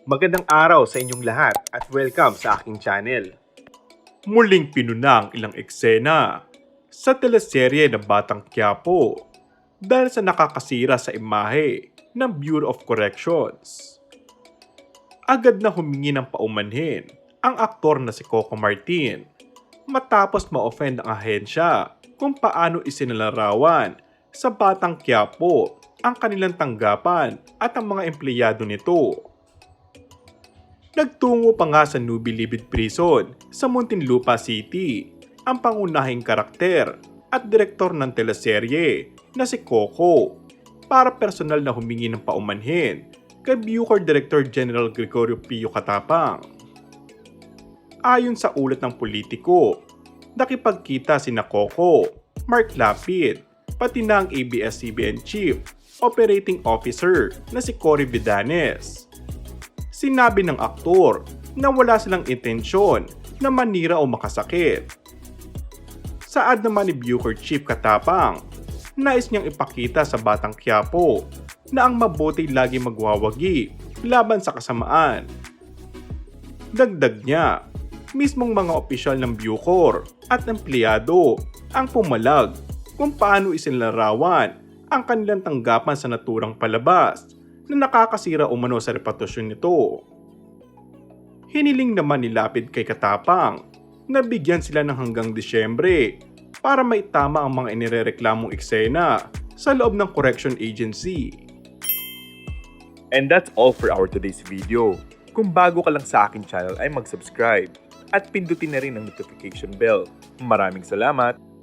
Magandang araw sa inyong lahat at welcome sa aking channel. Muling pinunang ilang eksena sa teleserye ng Batang Quiapo dahil sa nakakasira sa imahe ng Bureau of Corrections. Agad na humingi ng paumanhin ang aktor na si Coco Martin matapos ma-offend ang ahensya kung paano isinalarawan sa Batang Quiapo ang kanilang tanggapan at ang mga empleyado nito. Nagtungo pa nga sa Nubilibid Prison sa Muntinlupa City ang pangunahing karakter at direktor ng teleserye na si Coco para personal na humingi ng paumanhin kay Bucor Director General Gregorio Pio Katapang. Ayon sa ulat ng politiko, nakipagkita sina Coco, Mark Lapid, pati na ang ABS-CBN Chief Operating Officer na si Cory Vidanes. Sinabi ng aktor na wala silang intensyon na manira o makasakit. Saad naman ni Bucor Chief Katapang, nais niyang ipakita sa Batang Quiapo na ang mabuti lagi magwawagi laban sa kasamaan. Dagdag niya, mismong mga opisyal ng Bucor at empleyado ang pumalag kung paano isinlarawan ang kanilang tanggapan sa naturang palabas na nakakasira umano sa reputasyon nito. Hiniling naman ni Lapid kay Katapang na bigyan sila ng hanggang Disyembre para maitama ang mga inirereklamong eksena sa loob ng correction agency. And that's all for our today's video. Kung bago ka lang sa akin channel ay mag-subscribe at pindutin na rin ang notification bell. Maraming salamat!